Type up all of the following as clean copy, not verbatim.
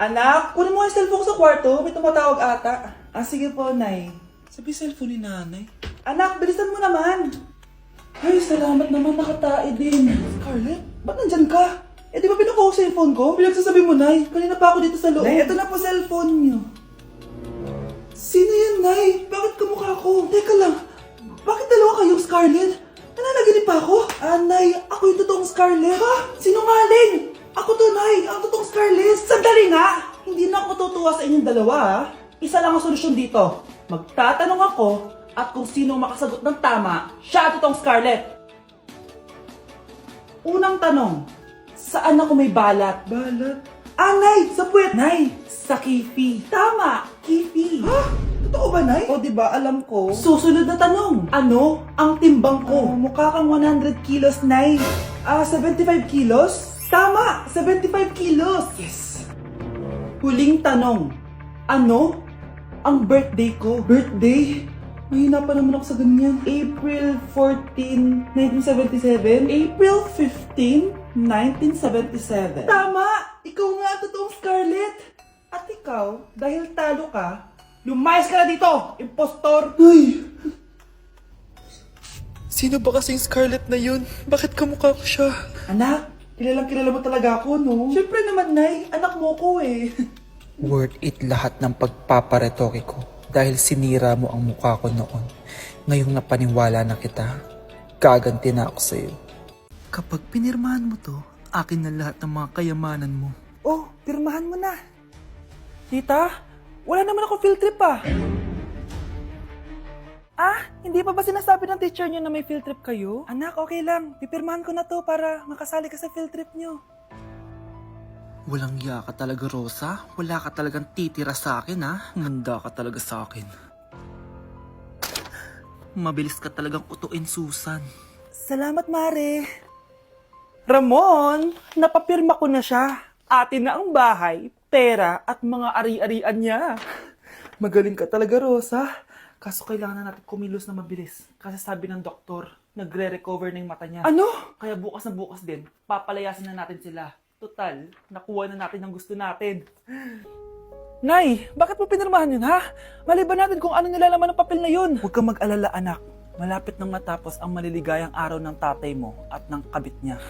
Anak, kunin mo yung cellphone ko sa kwarto. May tumatawag ata. Sige po, Nay. Sabi cellphone ni nanay. Anak, bilisan mo naman. Ay, salamat naman. Nakatae din. Scarlett, ba't nandyan ka? Di ba pinukuha ko sa yung phone ko? Pinagsasabi mo, Nay. Kanina pa ako dito sa loob. Nay, ito na po cellphone niyo. Sino yan, Nay? Bakit kamukha ko? Teka lang. Bakit dalawa kayong Scarlett? Nananaginip pa ako? Nay, ako yung totoong Scarlett. Ha? Sinungaling! Ako to, Nay. Ang totoong Scarlett. Sandali nga! Hindi na ako matutuwa sa inyong dalawa, ha? Isa lang ang solusyon dito. Magtatanong ako at kung sino makasagot ng tama, siya ang totoong Scarlett. Unang tanong, saan ako may balat? Balat? Nay! Sa puwet! Nay! Sa kifi. Tama! Kifi. Ha? Totoo ba, Nay? O, diba, alam ko. Susunod na tanong. Ano ang timbang ko? Mukha kang 100 kilos, Nay. 75 kilos? Tama! 75 kilos! Yes! Huling tanong. Ano ang birthday ko? Birthday? Mahina pa naman ako sa ganyan. April 14, 1977? April 15, 1977. Tama! Ikaw nga ang totoong Scarlett! At ikaw, dahil talo ka, lumayas ka na dito! Impostor! Ay! Sino ba kasing Scarlett na yun? Bakit kamukha ko siya? Anak, kilalang kilala mo talaga ako, no? Siyempre naman, Nay. Anak mo ko eh. Worth it lahat ng pagpaparetoke ko dahil sinira mo ang mukha ko noon. Ngayong napaniwala na kita, gaganti na ako sa'yo. Kapag pinirmahan mo to, akin na lahat ng mga kayamanan mo. Oh, pirmahan mo na. Tita, wala naman ako field trip ah. Hindi pa ba sinasabi ng teacher niyo na may field trip kayo? Anak, okay lang. Pipirmahan ko na to para makasali ka sa field trip niyo. Walang iya ka talaga, Rosa. Wala ka talagang titira sa akin, ha? Manda ka talaga sa akin. Mabilis ka talagang utuin, Susan. Salamat, Mare. Ramon, napapirma ko na siya. Atin na ang bahay, pera at mga ari-arian niya. Magaling ka talaga, Rosa. Kaso kailangan na natin kumilos na mabilis. Kasi sabi ng doktor, nagre-recover na yung mata niya. Ano? Kaya bukas na bukas din, papalayasin na natin sila. Total, nakuha na natin ang gusto natin. Nay, bakit mo pinirmahan yun, ha? Maliban natin kung ano nilalaman ng papel na yun. Huwag kang mag-alala, anak. Malapit nang matapos ang maliligayang araw ng tatay mo at ng kabit niya.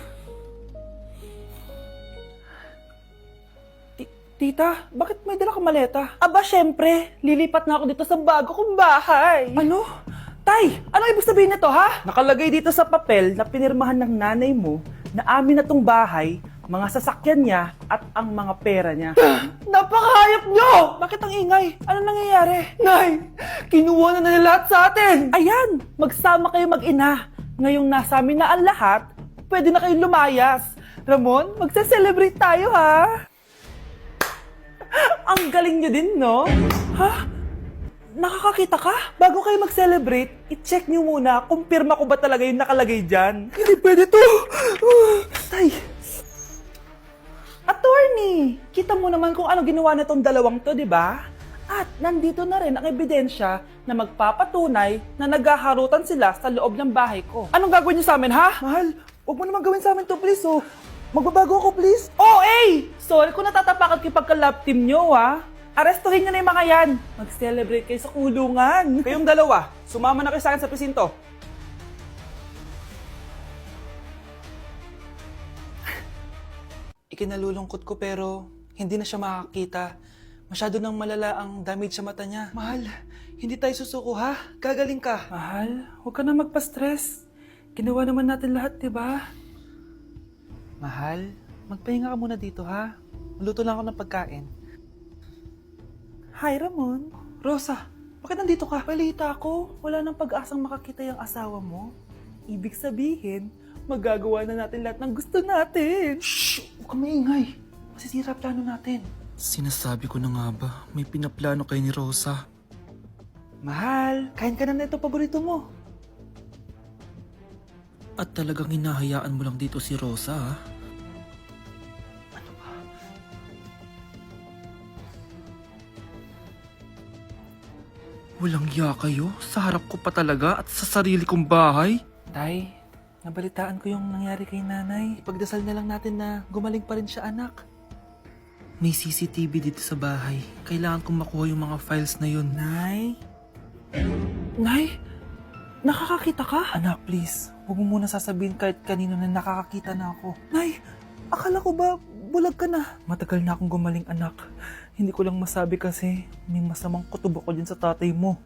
Tita, bakit may dala kang maleta? Aba, syempre. Lilipat na ako dito sa bago kong bahay. Ano? Tay, ano ibig sabihin nito, ha? Nakalagay dito sa papel na pinirmahan ng nanay mo na amin na tong bahay, mga sasakyan niya at ang mga pera niya. Napakahayop nyo! Bakit ang ingay? Ano nangyayari? Nay, kinuha na nila lahat sa atin! Ayan, magsama kayo mag-ina. Ngayong nasa amin na ang lahat, pwede na kayong lumayas. Ramon, magse-celebrate tayo, ha? Ang galing nyo din, no? Ha? Nakakakita ka? Bago kayo mag-celebrate, i-check nyo muna kung pirma ko ba talaga yung nakalagay dyan. Hindi pwede to! Tay! Attorney! Kita mo naman kung ano ginawa na tong dalawang to, di ba? At nandito na rin ang ebidensya na magpapatunay na naghaharutan sila sa loob ng bahay ko. Anong gagawin niyo sa amin, ha? Mahal, huwag mo naman gawin sa amin to, please, oh. Magbabago ako, please. Oh, sorry kung natatapakan kayo pagka-love team nyo, ha? Arestuhin nyo na yung mga yan. Mag-celebrate kayo sa kulungan. Kayong dalawa, sumama na kayo sa akin sa presinto. Ikinalulungkot ko pero hindi na siya makakita. Masyado nang malala ang damage sa mata niya. Mahal, hindi tayo susuko, ha? Gagaling ka. Mahal, huwag ka na magpa-stress. Ginawa naman natin lahat, di ba? Mahal, magpahinga ka muna dito, ha? Maluto lang ako ng pagkain. Hi, Ramon. Rosa, bakit nandito ka? Balita ko, wala nang pag-asang makakita yung asawa mo. Ibig sabihin, magagawa na natin lahat ng gusto natin. Shh! Huwag kang maingay. Masisira plano natin. Sinasabi ko na nga ba, may pinaplano kayo ni Rosa. Mahal, kain ka na na ito paborito mo. At talagang hinahayaan mo lang dito si Rosa, ha? Ano ba? Walang ya kayo? Sa harap ko pa talaga at sa sarili kong bahay? Tay, nabalitaan ko yung nangyari kay nanay. Ipagdasal na lang natin na gumaling pa rin siya, anak. May CCTV dito sa bahay. Kailangan kong makuha yung mga files na yun. Nay? Nay? Nakakakita ka? Anak, please. Huwag mo muna sasabihin kahit kanino na nakakakita na ako. Nay, akala ko ba bulag ka na? Matagal na akong gumaling, anak. Hindi ko lang masabi kasi may masamang kutob ako dyan sa tatay mo.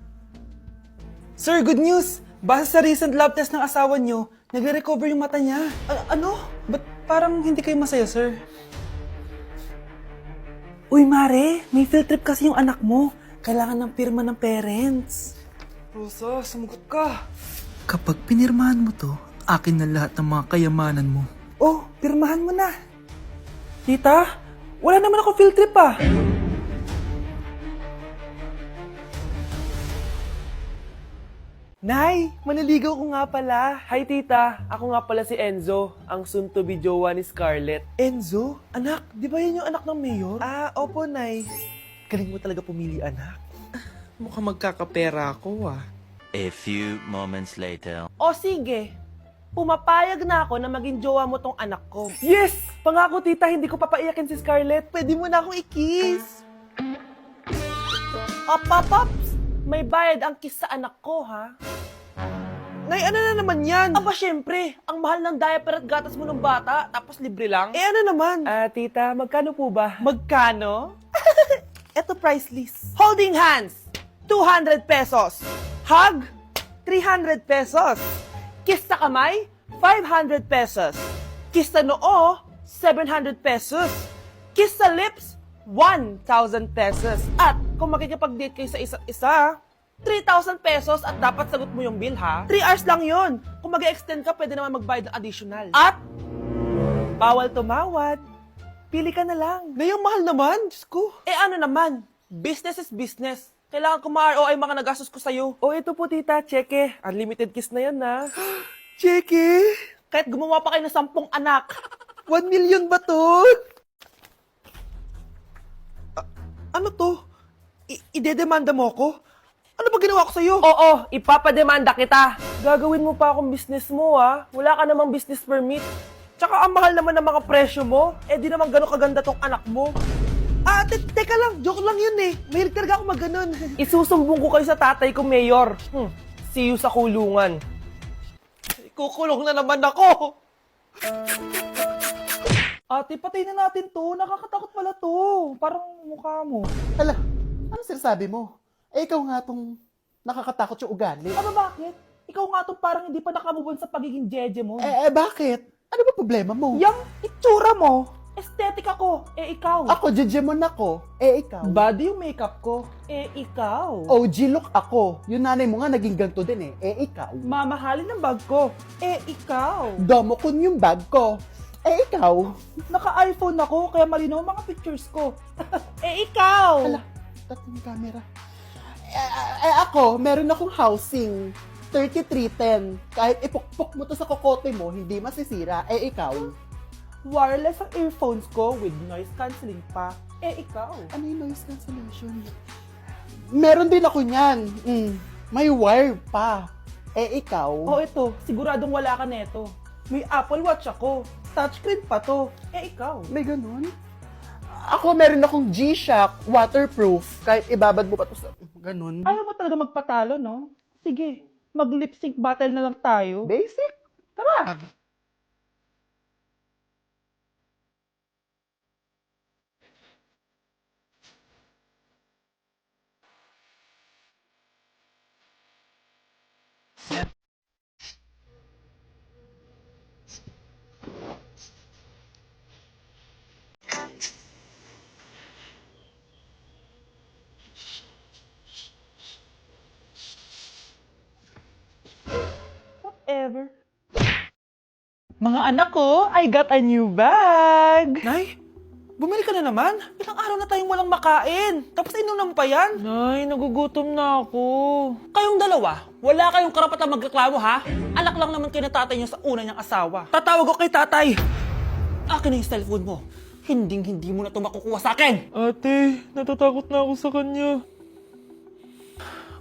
Sir, good news! Base sa recent lab test ng asawa nyo, nagre-recover yung mata niya. Ano? Ba't parang hindi kayo masaya, sir? Uy, Mare, may field trip kasi yung anak mo. Kailangan ng pirma ng parents. Rosa, sumugot ka. Kapag pinirmahan mo to, akin na lahat ng mga kayamanan mo. Oh, pirmahan mo na. Tita, wala naman ako field trip ah. Nay, maniligaw ko nga pala. Hi tita, ako nga pala si Enzo, ang soon-to-be jowa ni Scarlett. Enzo? Anak, di ba yan yung anak ng mayor? Ah, opo, Nay. Galing mo talaga pumili, anak. Mukhang magkakapera ako, ah. A few moments later. O sige, pumapayag na ako na maging jowa mo tong anak ko. Yes! Pangako, tita, hindi ko papaiyakin si Scarlett. Pwede mo na akong i-kiss. Paps, may bayad ang kiss sa anak ko, ha? Nay, ano na naman yan? Aba, syempre, ang mahal ng diaper at gatas mo ng bata, tapos libre lang. Eh, ano naman? Tita, magkano po ba? Magkano? Eto price list. Holding hands, 200 pesos. Hug, 300 pesos. Kiss sa kamay, 500 pesos. Kiss sa noo, 700 pesos. Kiss sa lips, 1,000 pesos. At kung makikipag-date kayo sa isa't isa, 3,000 pesos at dapat sagot mo yung bill, ha? 3 hours lang yon. Kung mag-extend ka, pwede naman magbayad ng additional. At, bawal tumawad. Pili ka na lang. Nay, ang mahal naman. Diyos ko. Eh ano naman, business is business. Kailangan ko ma-ROI mga nagastos ko sa'yo. O, ito po, tita. Cheque. Unlimited kiss na yan, na. Cheque? Kahit gumawa pa kayo ng 10 anak. 1 million ba to? Ano to? Idedemanda mo ko? Ano ba ginawa ko sa'yo? Oo, ipapademanda kita. Gagawin mo pa akong business mo, ha? Wala ka namang business permit. Tsaka ang mahal naman ng mga presyo mo. Eh di naman gano'ng kaganda tong anak mo. Teka lang. Joke lang yun eh. Mahilig talaga ako mag-ganon. Isusumbong ko kayo sa tatay ko, Mayor. See you sa kulungan. Kukulong na naman ako. Ate, patay na natin to. Nakakatakot pala to. Parang mukha mo. Hala, ano sinasabi mo? Eh, ikaw nga tong nakakatakot yung ugali. Ano bakit? Ikaw nga tong parang hindi pa nakamubon sa pagiging jeje mo. Bakit? Ano ba problema mo? Yang itsura mo. Aesthetic ako. Eh, ikaw. Ako, jejemon ako. Eh, ikaw. Body yung makeup ko. Eh, ikaw. OG look ako. Yung nanay mo nga naging ganito din eh. Eh, ikaw. Mamahalin ng bag ko. Eh, ikaw. Domokun yung bag ko. Eh, ikaw. Naka-iPhone ako, kaya malinaw ang mga pictures ko. Eh, ikaw. Hala, tatlong camera. Ako, meron akong housing. 3310. Kahit ipukpok mo to sa kokote mo, hindi masisira. Eh, ikaw. Wireless ang earphones ko with noise cancelling pa. Eh, ikaw. Ano yung noise cancellation? Meron din ako niyan. May wire pa. Eh, ikaw. Oh, ito. Siguradong wala ka neto. May Apple Watch ako. Touchscreen pa to. Eh, ikaw. May ganun? Ako, meron akong G-Shock, waterproof. Kahit ibabad mo pa to sa... Ganun. Ayaw mo talaga magpatalo, no? Sige, mag-lip sync battle na lang tayo. Basic. Tara. Whatever. Mga anak ko, I got a new bag. Nay, bumili ka na naman? Ilang araw na tayong walang makain. Tapos inunan pa yan? Nay, nagugutom na ako. Kayong dalawa, wala kayong karapatan magreklamo, ha? Anak lang naman kayo na tatay niyo sa una niyang asawa. Tatawag ko kay tatay. Akin na yung cellphone mo. Hindi mo na ito makukuha sa akin. Ate, natatakot na ako sa kanya.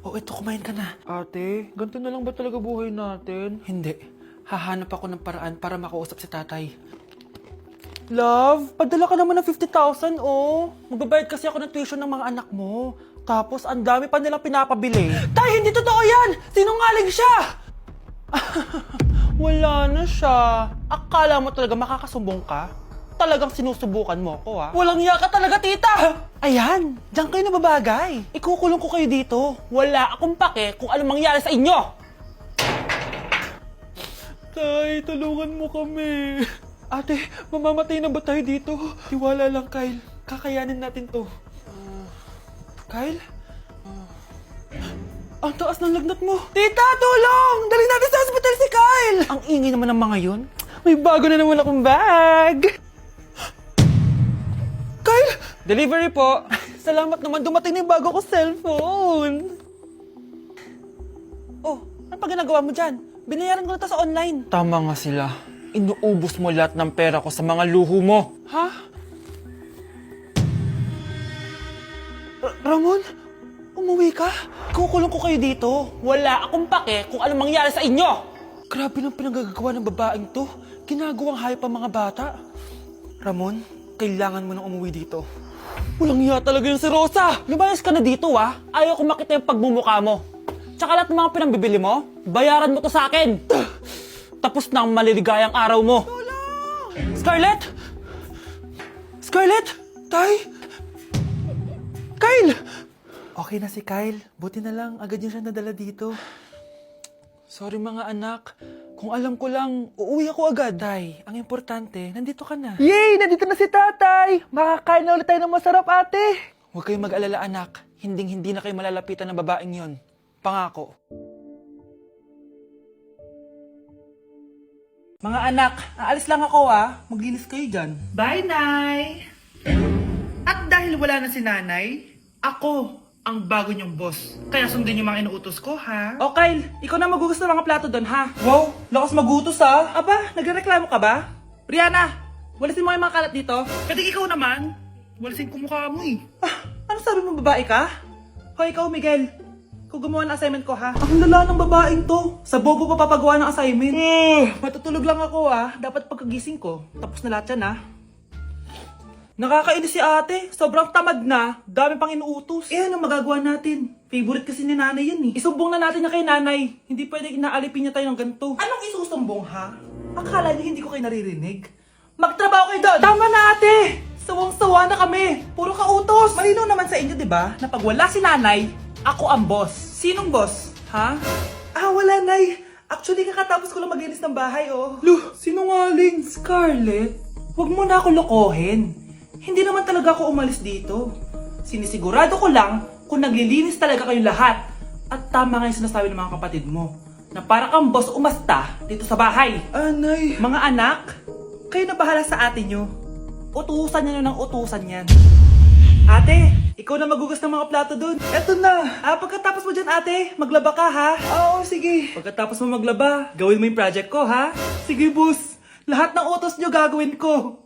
Ito, kumain ka na. Ate, ganito na lang ba talaga buhay natin? Hindi. Hahanap ako ng paraan para makausap si tatay. Love, padala ka naman ng 50,000, oh. Magbabayad kasi ako ng tuition ng mga anak mo. Tapos, ang dami pa nilang pinapabili. Tay, hindi totoo yan! Sinungaling siya! Wala na siya. Akala mo talaga makakasumbong ka? Talagang sinusubukan mo ko, ha? Walang iya ka talaga, tita! Ayan, diyan kayo nababagay. Ikukulong ko kayo dito. Wala akong pake kung anong mangyari sa inyo! Tay, tulungan mo kami. Ate, mamamatay na ba tayo dito? Tiwala lang, Kyle. Kakayanin natin to. Kyle? Ang taas ng lagnat mo. Tita, tulong! Dali natin sa hospital si Kyle! Ang ingay naman ng mga yun. May bago na naman akong bag. Kyle! Delivery po. Salamat naman dumating na yung bago ko cellphone. Oh, ano pa ginagawa mo dyan? Binayaran ko na to sa online. Tama nga sila. Inuubos mo lahat ng pera ko sa mga luho mo. Ha? Ramon? Umuwi ka? Kukulong ko kayo dito. Wala akong pake kung anong mangyari sa inyo. Grabe ng pinagagawa ng babaeng to. Ginagawang hayop ang mga bata. Ramon, kailangan mo nang umuwi dito. Walang iya talaga yung si Rosa. Lumayas ka na dito, ha? Ayaw ko makita yung pagmumukha mo. Tsaka lahat ng mga pinambibili mo, bayaran mo to sa akin. Tapos na ang maliligayang araw mo. Tulong! Scarlett! Scarlett! Tay! Kyle! Okay na si Kyle. Buti na lang, agad niya siya nadala dito. Sorry mga anak. Kung alam ko lang, uuwi ako agad. Tay, ang importante, nandito ka na. Yay! Nandito na si tatay! Makakain na ulit tayo ng masarap, ate! Huwag kayong mag-alala, anak. Hinding-hindi na kayo malalapitan ng babaeng yon. Pangako. Mga anak, aalis lang ako Maglinis kayo dyan. Bye, Nay! At dahil wala na si Nanay, ako ang bago niyong boss. Kaya sundin yung mga inuutos ko, ha? O Kyle, ikaw na magugas ng mga plato doon, ha? Wow, lakas magutos Aba, nagreklamo ka ba? Brianna, walisin mo yung mga kalat dito. Pwede ikaw naman. Walisin ko mukha mo eh. Ano sabi mo, babae ka? Hoy, ikaw, Miguel. Ikaw gumawa ng assignment ko, ha? Ang lala ng babaeng to. Sa bobo pa papagawa ng assignment. Matutulog lang ako, Dapat pagkagising ko. Tapos na lahat yan, Nakakainis si ate. Sobrang tamad na. Dami pang inuutos. Ano magagawa natin? Favorite kasi ni nanay yan, Isumbong na natin na kay nanay. Hindi pwede inaalipin niya tayo ng ganito. Anong isusumbong, ha? Akala niyo hindi ko kayo naririnig? Magtrabaho kayo doon! Tama na, ate! Sawang-sawa na kami. Puro kautos. Malinaw naman sa inyo, di ba? Na pag wala si nanay, ako ang boss. Sinong boss? Ha? Wala, nay. Actually, kakatapos ko lang maglinis ng bahay, sinungaling. Scarlett, huwag mo na ako lokohin. Hindi naman talaga ako umalis dito. Sinisigurado ko lang kung naglilinis talaga kayo lahat. At tama nga yung sinasabi ng mga kapatid mo. Na para kang boss umasta dito sa bahay. Anay. Mga anak, kayo na bahala sa ate nyo. Utusan nyo ng utusan yan. Ate, ikaw na magugas ng mga plato dun. Eto na. Pagkatapos mo dyan, ate, maglaba ka, ha? Oo, sige. Pagkatapos mo maglaba, gawin mo yung project ko, ha? Sige, boss. Lahat ng utos nyo gagawin ko.